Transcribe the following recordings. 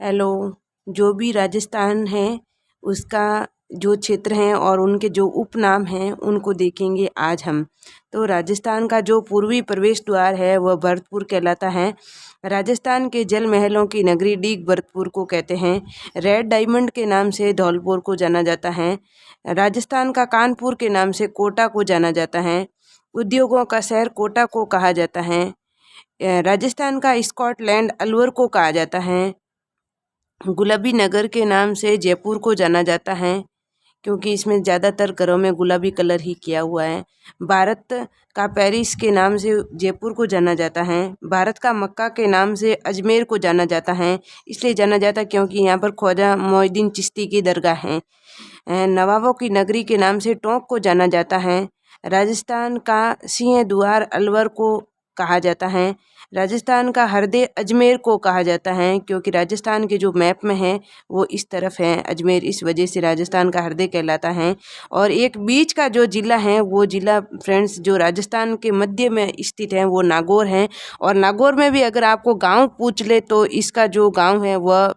Hello. जो भी राजस्थान है उसका जो क्षेत्र हैं और उनके जो उपनाम हैं उनको देखेंगे आज हम। तो राजस्थान का जो पूर्वी प्रवेश द्वार है वह भरतपुर कहलाता है। राजस्थान के जल महलों की नगरी डीग भरतपुर को कहते हैं। रेड डायमंड के नाम से धौलपुर को जाना जाता है। राजस्थान का कानपुर के नाम से कोटा को जाना जाता है। उद्योगों का शहर कोटा को कहा जाता है। राजस्थान का स्कॉटलैंड अलवर को कहा जाता है। गुलाबी नगर के नाम से जयपुर को जाना जाता है क्योंकि इसमें ज़्यादातर घरों में गुलाबी कलर ही किया हुआ है। भारत का पेरिस के नाम से जयपुर को जाना जाता है। भारत का मक्का के नाम से अजमेर को जाना जाता है, इसलिए जाना जाता है क्योंकि यहाँ पर ख्वाजा मोइनुद्दीन चिश्ती की दरगाह है। नवाबों की नगरी के नाम से टोंक को जाना जाता है। राजस्थान का सिंह द्वार अलवर को कहा जाता है। राजस्थान का हृदय अजमेर को कहा जाता है क्योंकि राजस्थान के जो मैप में है वो इस तरफ है अजमेर, इस वजह से राजस्थान का हृदय कहलाता है। और एक बीच का जो ज़िला है वो ज़िला फ्रेंड्स जो राजस्थान के मध्य में स्थित है वो नागौर है। और नागौर में भी अगर आपको गांव पूछ ले तो इसका जो गांव है वह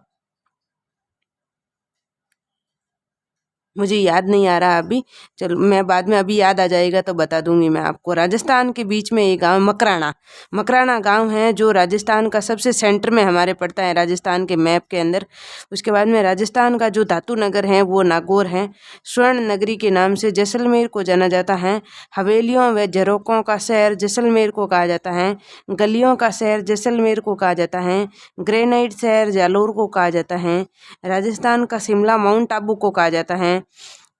मुझे याद नहीं आ रहा अभी। चलो मैं बाद में अभी याद आ जाएगा तो बता दूंगी मैं आपको। राजस्थान के बीच में एक गांव मकराना, मकराना गांव है जो राजस्थान का सबसे सेंटर में हमारे पड़ता है राजस्थान के मैप के अंदर। उसके बाद में राजस्थान का जो धातु नगर है वो नागौर है। स्वर्ण नगरी के नाम से जैसलमेर को जाना जाता है। हवेलियों व झरोकों का शहर जैसलमेर को कहा जाता है। गलियों का शहर जैसलमेर को कहा जाता है। ग्रेनाइट शहर जालोर को कहा जाता है। राजस्थान का शिमला माउंट आबू को कहा जाता है।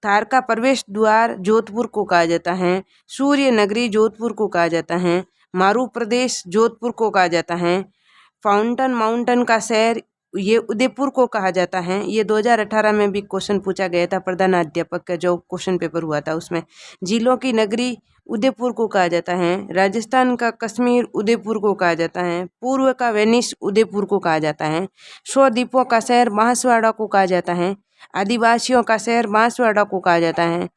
थार का प्रवेश द्वार जोधपुर को कहा जाता है। सूर्य नगरी जोधपुर को कहा जाता है। मारू प्रदेश जोधपुर को कहा जाता है। फाउंटेन माउंटेन का शहर ये उदयपुर को कहा जाता है। ये 2018 में भी क्वेश्चन पूछा गया था, प्रधानाध्यापक का जो क्वेश्चन पेपर हुआ था उसमें। झीलों की नगरी उदयपुर को कहा जाता है। राजस्थान का कश्मीर उदयपुर को कहा जाता है। पूर्व का वेनिस उदयपुर को कहा जाता है। 100 द्वीपों का शहर बांसवाड़ा को कहा जाता है। आदिवासियों का शहर बांसवाड़ा को कहा जाता है।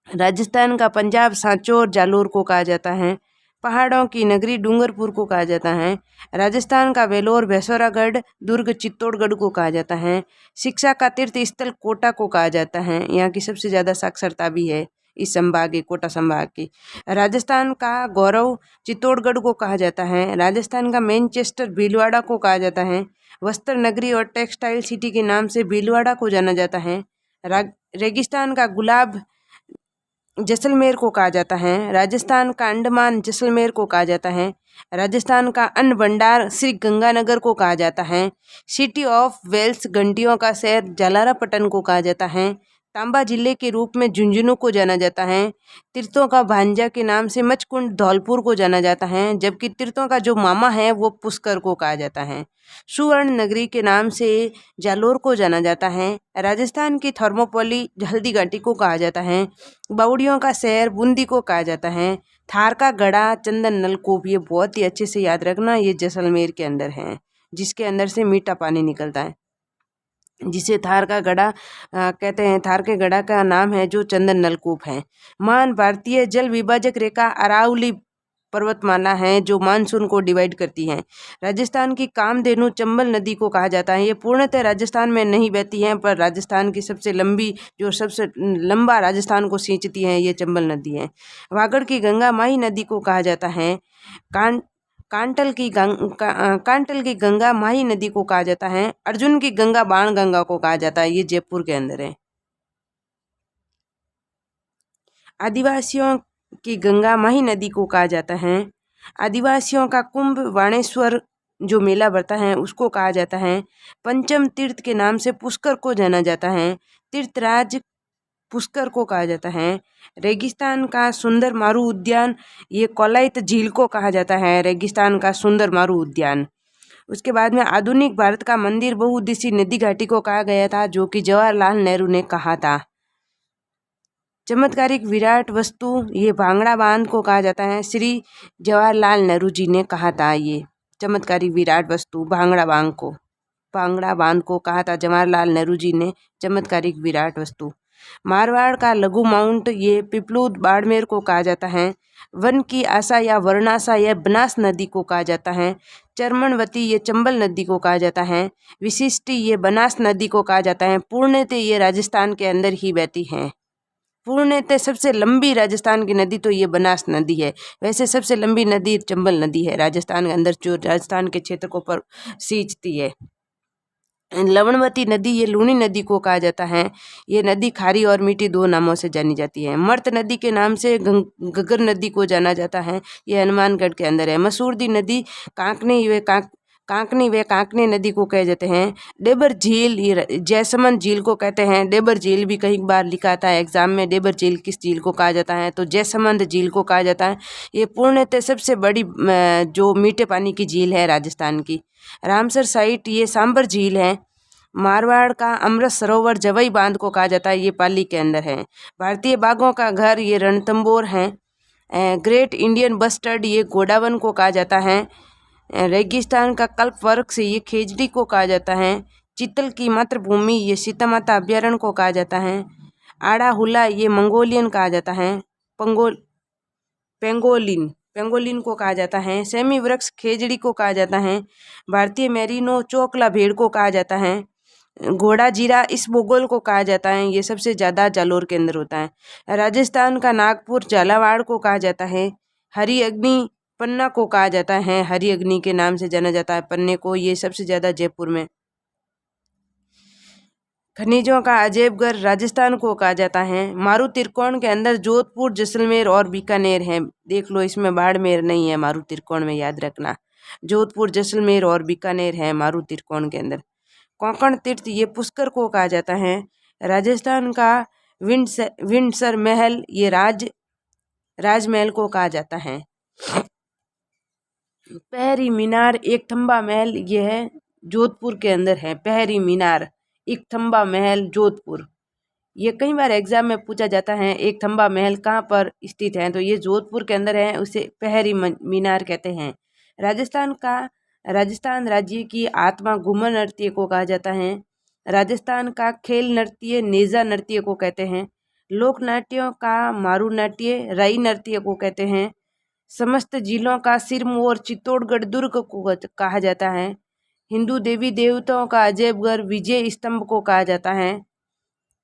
राजस्थान का पंजाब सांचौर जालोर को कहा जाता है। पहाड़ों की नगरी डूंगरपुर को कहा जाता है। राजस्थान का वेलोर भैंसौरागढ़ दुर्ग चित्तौड़गढ़ को कहा जाता है। शिक्षा का तीर्थ स्थल कोटा को कहा जाता है। यहाँ की सबसे ज़्यादा साक्षरता भी है इस संभाग की, कोटा संभाग की। राजस्थान का गौरव चित्तौड़गढ़ को कहा जाता है। राजस्थान का मैनचेस्टर भीलवाड़ा को कहा जाता है। वस्त्र नगरी और टेक्सटाइल सिटी के नाम से भीलवाड़ा को जाना जाता है। रेगिस्तान का गुलाब जैसलमेर को कहा जाता है। राजस्थान का अंडमान जैसलमेर को कहा जाता है। राजस्थान का अन्न भंडार श्री गंगानगर को कहा जाता है। सिटी ऑफ वेल्स घंटियों का शहर जलारापट्टन को कहा जाता है। तांबा जिले के रूप में झुंझुनू को जाना जाता है। तीर्थों का भांजा के नाम से मचकुंड धौलपुर को जाना जाता है, जबकि तीर्थों का जो मामा है वो पुष्कर को कहा जाता है। सुवर्ण नगरी के नाम से जालोर को जाना जाता है। राजस्थान की थर्मोपॉली हल्दी घाटी को कहा जाता है। बावड़ियों का शहर बूंदी को कहा जाता है। थार का गढ़ा चंदन नलकूप, ये बहुत ही अच्छे से याद रखना, ये जैसलमेर के अंदर है जिसके अंदर से मीठा पानी निकलता है, जिसे थार का गढ़ा कहते हैं। थार के गढ़ा का नाम है जो चंदन नलकूप है। महान भारतीय जल विभाजक रेखा अरावली पर्वतमाला है जो मानसून को डिवाइड करती है। राजस्थान की कामधेनु चंबल नदी को कहा जाता है। ये पूर्णतः राजस्थान में नहीं बहती है, पर राजस्थान की सबसे लंबी, जो सबसे लंबा राजस्थान को सींचती है, ये चंबल नदी है। वागड़ की गंगा माही नदी को कहा जाता है। कांटल की गंगा माही नदी को कहा जाता है। अर्जुन की गंगा बाण गंगा को कहा जाता है, ये जयपुर के अंदर है। आदिवासियों की गंगा माही नदी को कहा जाता है। आदिवासियों का कुंभ बाणेश्वर जो मेला भरता है उसको कहा जाता है। पंचम तीर्थ के नाम से पुष्कर को जाना जाता है। तीर्थराज पुष्कर को कहा जाता है। रेगिस्तान का सुंदर मारू उद्यान, ये कोलाइत झील को कहा जाता है, रेगिस्तान का सुंदर मारू उद्यान। उसके बाद में आधुनिक भारत का मंदिर बहुउद्देशीय नदी घाटी को कहा गया था, जो कि जवाहरलाल नेहरू ने कहा था। चमत्कारिक विराट वस्तु, ये भांगड़ा बांध को कहा जाता है, श्री जवाहरलाल नेहरू जी ने कहा था। ये चमत्कारिक विराट वस्तु भांगड़ा बांध को कहा था जवाहरलाल नेहरू जी ने, चमत्कारिक विराट वस्तु। मारवाड़ का लघु माउंट ये पिपलूद बाड़मेर को कहा जाता है। वन की आशा या वर्णाशा यह बनास नदी को कहा जाता है। चरमनवती ये चंबल नदी को कहा जाता है। विशिष्टि ये बनास नदी को कहा जाता है। पूर्णतः ये राजस्थान के अंदर ही बहती हैं। पूर्णतः सबसे लंबी राजस्थान की नदी तो ये बनास नदी है। वैसे सबसे लंबी नदी चंबल नदी है राजस्थान के अंदर, जो राजस्थान के क्षेत्र को पर सींचती है। लवणवती नदी ये लूनी नदी को कहा जाता है। ये नदी खारी और मीठी दो नामों से जानी जाती है। मर्त नदी के नाम से गगर नदी को जाना जाता है। ये हनुमानगढ़ के अंदर है। मसूरदी नदी कांकनी व कांकनी नदी को कहे जाते हैं। डेबर झील ये जयसमंद झील को कहते हैं। डेबर झील भी कई बार लिखा था एग्जाम में, डेबर झील किस झील को कहा जाता है, तो जयसमंद झील को कहा जाता है। ये पूर्णतः सबसे बड़ी जो मीठे पानी की झील है राजस्थान की। रामसर साइट ये सांबर झील है। मारवाड़ का अमृत सरोवर जवई बांध को कहा जाता है। ये पाली के अंदर है। भारतीय बाघों का घर ये रणथंभौर है। ग्रेट इंडियन बस्टर्ड ये गोडावन को कहा जाता है। रेगिस्तान का कल्प वृक्ष ये खेजड़ी को कहा जाता है। चित्तल की मातृभूमि ये सीतामाता अभ्यारण्य को कहा जाता है। आड़ा हुला ये मंगोलियन कहा जाता है। पेंगोलिन को कहा जाता है। सेमी वृक्ष खेजड़ी को कहा जाता है। भारतीय मेरिनो चोकला भेड़ को कहा जाता है। घोड़ा जीरा इस भूगोल को कहा जाता है। ये सबसे ज़्यादा जालोर के अंदर होता है। राजस्थान का नागपुर झालावाड़ को कहा जाता है। हरी अग्नि पन्ना को कहा जाता है। हरी अग्नि के नाम से जाना जाता है पन्ने को। ये सबसे ज़्यादा जयपुर में। खनिजों का अजैबघर राजस्थान को कहा जाता है। मारू त्रिकोण के अंदर जोधपुर जैसलमेर और बीकानेर है। देख लो, इसमें बाड़मेर नहीं है मारू त्रिकोण में, याद रखना। जोधपुर जैसलमेर और बीकानेर है मारू त्रिकोण के अंदर। कोंकण तीर्थ ये पुष्कर को कहा जाता है। राजस्थान का विंडसर महल ये राजमहल को कहा जाता है। पहरी मीनार एक थंबा महल ये है जोधपुर के अंदर है। पहरी मीनार एक थंबा महल जोधपुर, ये कई बार एग्जाम में पूछा जाता है। एक थंबा महल कहाँ पर स्थित है, तो ये जोधपुर के अंदर है। उसे पहरी मीनार कहते हैं। राजस्थान राज्य की आत्मा घूमर नृत्य को कहा जाता है। राजस्थान का खेल नृत्य नेजा नृत्य को कहते हैं। लोक नाट्यों का मारू नाट्य राई नृत्य को कहते हैं। समस्त जिलों का सिरमौर चित्तौड़गढ़ दुर्ग को कहा जाता है। हिंदू देवी देवताओं का अजैबघर विजय स्तंभ को कहा जाता है।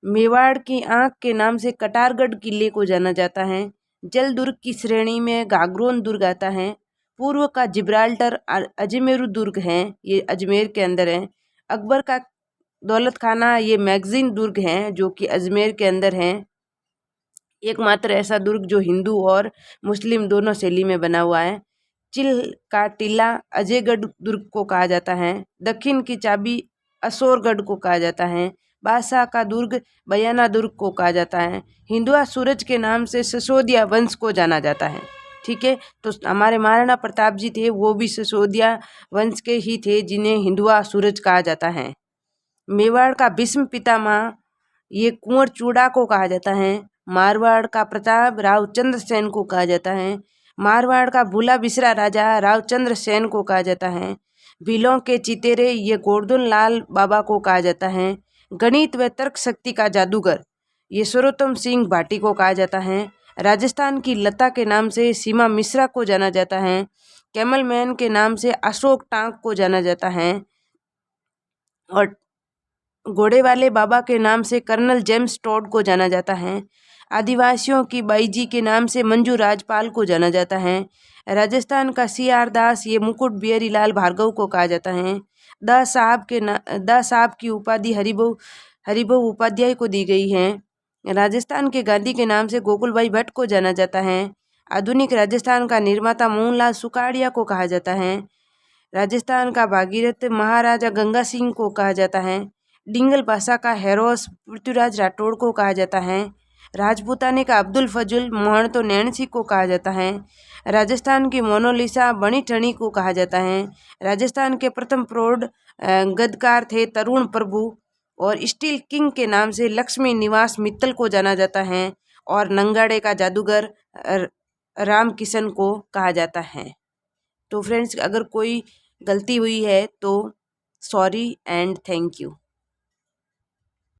मेवाड़ की आंख के नाम से कटारगढ़ किले को जाना जाता है। जल दुर्ग की श्रेणी में गागरोन दुर्ग आता है। पूर्व का जिब्राल्टर अजमेरू दुर्ग है, ये अजमेर के अंदर है। अकबर का दौलत खाना ये मैगजीन दुर्ग है, जो कि अजमेर के अंदर है। एकमात्र ऐसा दुर्ग जो हिंदू और मुस्लिम दोनों शैली में बना हुआ है। चिल का टीला अजयगढ़ दुर्ग को कहा जाता है। दक्षिण की चाबी असोरगढ़ को कहा जाता है। बादशाह का दुर्ग बयाना दुर्ग को कहा जाता है। हिंदुआ सूरज के नाम से सिसोदिया वंश को जाना जाता है। ठीक है, तो हमारे महाराणा प्रताप जी थे, वो भी सिसोदिया वंश के ही थे, जिन्हें हिंदुआ सूरज कहा जाता है। मेवाड़ का भीष्म पितामह ये कुंवर चूड़ा को कहा जाता है। मारवाड़ का प्रताप राव चंद्र सेन को कहा जाता है। मारवाड़ का भूला बिसरा राजा राव चंद्र सेन को कहा जाता है। भीलों के चितेरे ये गोवर्धन लाल बाबा को कहा जाता है। गणित व तर्क शक्ति का जादूगर ये सर्वोत्तम सिंह भाटी को कहा जाता है। राजस्थान की लता के नाम से सीमा मिश्रा को जाना जाता है। कैमल मैन के नाम से अशोक टांक को जाना जाता है। और घोड़े वाले बाबा के नाम से कर्नल जेम्स टॉड को जाना जाता है। आदिवासियों की बाईजी के नाम से मंजू राजपाल को जाना जाता है। राजस्थान का सी.आर. दास ये मुकुट बिहारी लाल भार्गव को कहा जाता है। द साहब की उपाधि हरिभो उपाध्याय को दी गई है। राजस्थान के गांधी के नाम से गोकुल भाई भट्ट को जाना जाता है। आधुनिक राजस्थान का निर्माता मोहनलाल सुखाड़िया को कहा जाता है। राजस्थान का भागीरथ महाराजा गंगा सिंह को कहा जाता है। डिंगल भाषा का हेरोस पृथ्वीराज राठौड़ को कहा जाता है। राजपूताने का अब्दुल फजुल मोहनतो नैणसी को कहा जाता है। राजस्थान की मोनालिसा बनी ठनी को कहा जाता है। राजस्थान के प्रथम प्रौढ़ गद्यकार थे तरुण प्रभु। और स्टील किंग के नाम से लक्ष्मी निवास मित्तल को जाना जाता है। और नंगाड़े का जादूगर राम किशन को कहा जाता है। तो फ्रेंड्स, अगर कोई गलती हुई है तो सॉरी एंड थैंक यू।